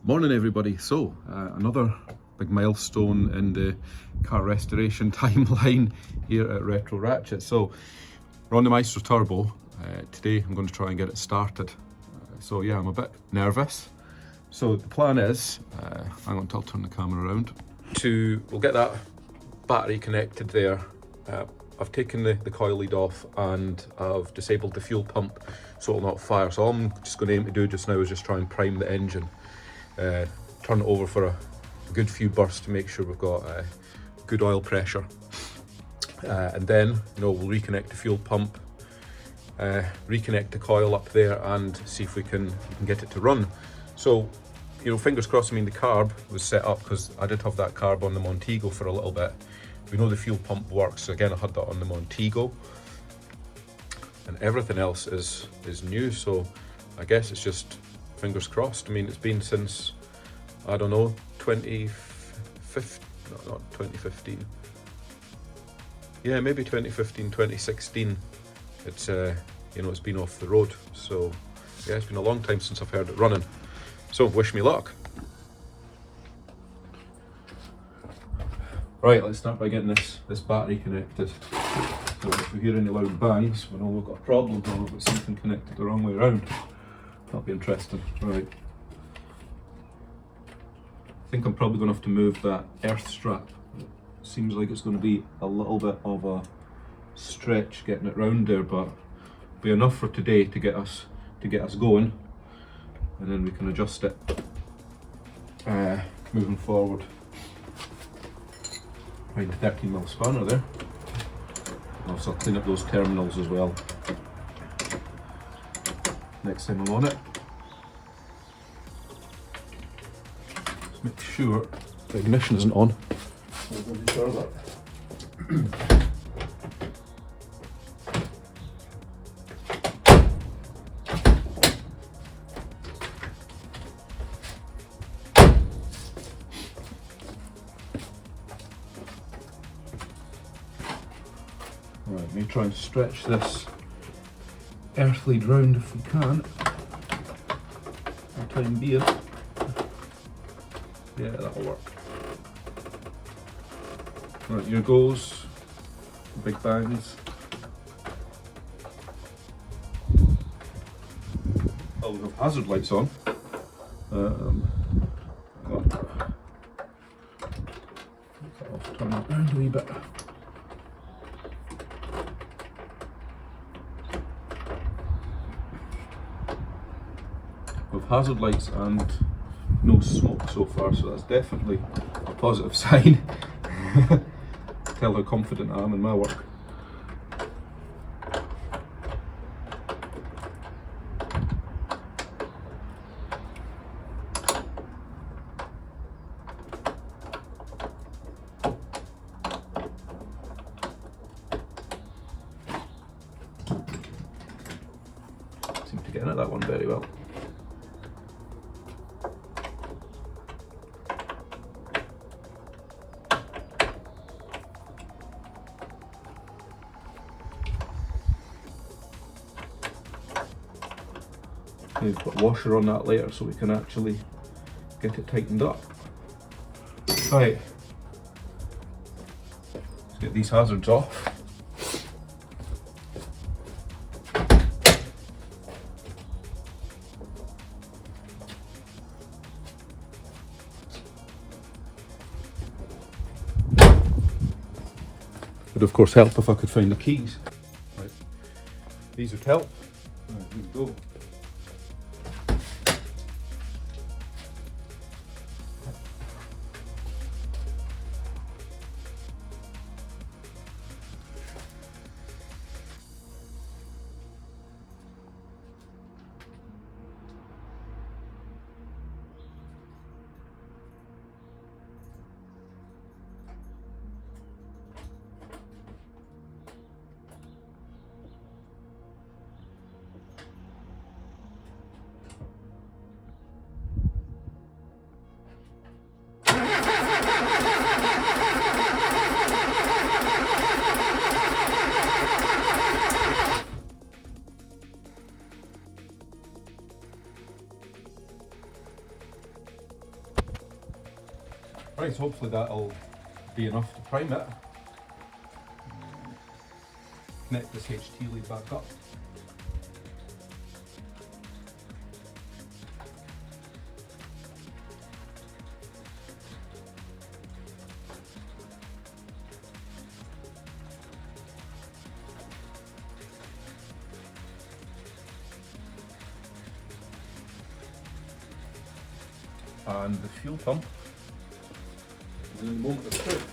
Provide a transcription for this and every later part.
Morning everybody. So another big milestone in the car restoration timeline here at Retro Ratchet. So we're on the Maestro Turbo. Today I'm going to try and get it started. So yeah, I'm a bit nervous. So the plan is, hang on till I'll turn the camera around. We'll get that battery connected there. I've taken the coil lead off and I've disabled the fuel pump so it'll not fire. So all I'm just going to aim to do just now is just try and prime the engine. Turn it over for a good few bursts to make sure we've got good oil pressure, and then we'll reconnect the fuel pump, reconnect the coil up there, and see if we can get it to run. So fingers crossed. I mean, the carb was set up because I did have that carb on the Montego for a little bit. We know the fuel pump works. So again, I had that on the Montego, and everything else is new. So I guess it's just fingers crossed. I mean, it's been since, I don't know, 2015, no, not 2015. Yeah, maybe 2015, 2016. It's, it's been off the road. So yeah, it's been a long time since I've heard it running. So wish me luck. Right, let's start by getting this battery connected. So if we hear any loud bangs, we know we've got a problem, or we've got something connected the wrong way around. That'll be interesting. Right. I think I'm probably going to have to move that earth strap. It seems like it's going to be a little bit of a stretch getting it round there, but it'll be enough for today to get us going, and then we can adjust it moving forward. Find a 13mm spanner there. Also clean up those terminals as well next time I'm on it. Just make sure the ignition isn't on. Right, let me try and stretch this earth lead round if we can. For the time being. Yeah, that'll work. Right, here goes. Big bangs. Oh, we have hazard lights on. Turn that round a wee bit. With hazard lights and no smoke so far, so that's definitely a positive sign. Tell how confident I am in my work. Seem to get in at that one very well. We've got a washer on that later so we can actually get it tightened up. Right, let's get these hazards off. Would of course help if I could find the keys. Right, these would help. Right, here we go. Right, so hopefully that'll be enough to prime it. Connect this HT lead back up. And the fuel pump is in the moment of truth.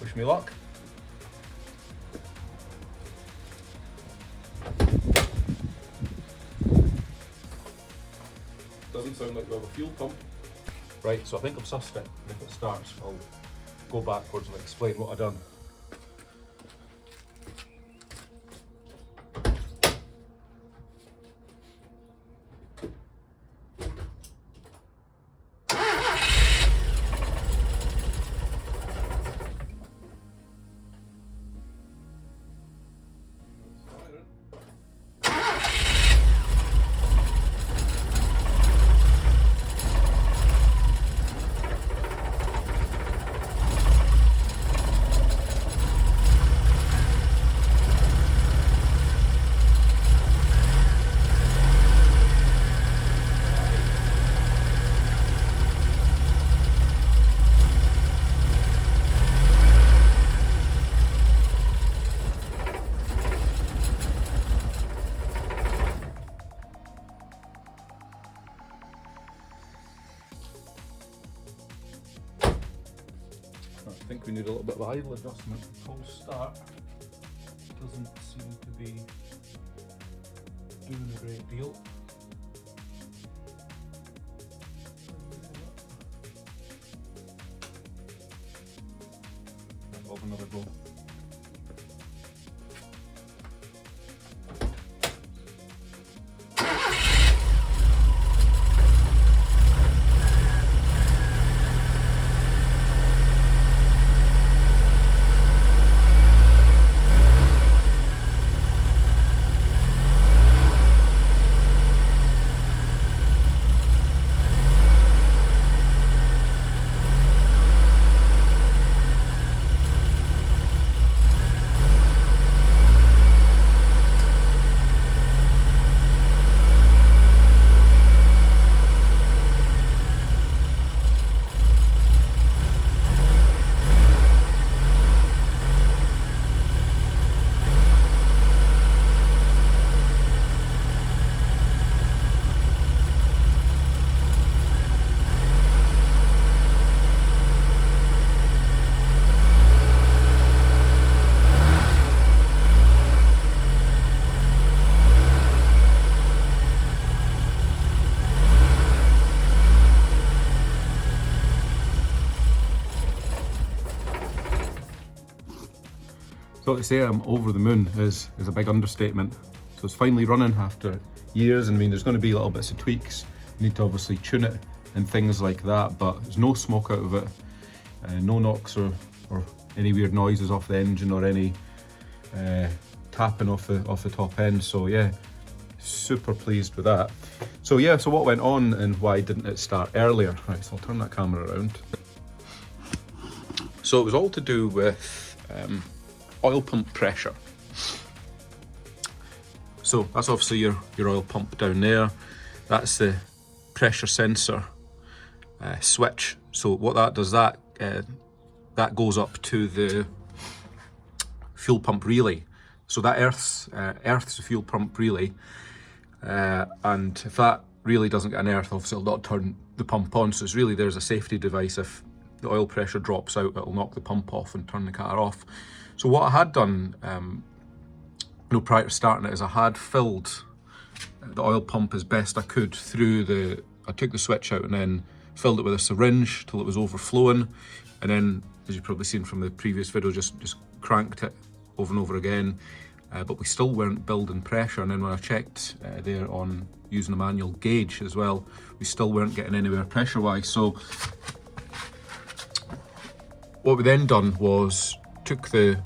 Wish me luck. Doesn't sound like we have a fuel pump. Right, so I think I've sussed it. If it starts, I'll go backwards and explain what I've done. I think we need a little bit of idle adjustment. Full start doesn't seem to be doing a great deal. I'll have another go. So to say I'm over the moon is a big understatement. So it's finally running after years, and I mean there's going to be little bits of tweaks. You need to obviously tune it and things like that, but there's no smoke out of it, no knocks or any weird noises off the engine or any tapping off the top end. So yeah, super pleased with that. So yeah, so what went on and why didn't it start earlier? Right, so I'll turn that camera around. So it was all to do with oil pump pressure. So that's obviously your oil pump down there. That's the pressure sensor switch. So what that does, that goes up to the fuel pump relay. So that earths the fuel pump relay, and if that relay doesn't get an earth, obviously it'll not turn the pump on. So it's really, there's a safety device. If the oil pressure drops out, it'll knock the pump off and turn the car off. So what I had done, prior to starting it, is I had filled the oil pump as best I could through I took the switch out and then filled it with a syringe till it was overflowing, and then, as you've probably seen from the previous video, just cranked it over and over again, but we still weren't building pressure. And then when I checked there on using a manual gauge as well, we still weren't getting anywhere pressure-wise. So what we then done was took the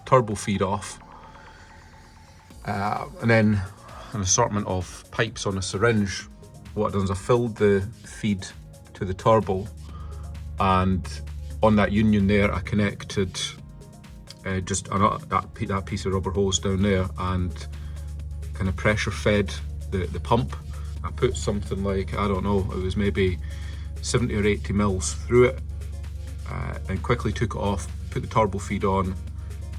turbo feed off, and then an assortment of pipes on a syringe. What I've done is I filled the feed to the turbo, and on that union there I connected just that piece of rubber hose down there and kind of pressure fed the pump. I put something like, I don't know, it was maybe 70 or 80 mils through it, and quickly took it off, put the turbo feed on,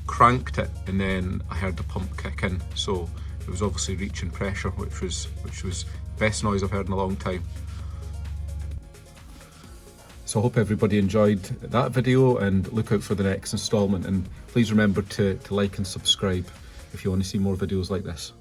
cranked it, and then I heard the pump kick in. So it was obviously reaching pressure, which was the best noise I've heard in a long time. So I hope everybody enjoyed that video, and look out for the next installment, and please remember to like and subscribe if you want to see more videos like this.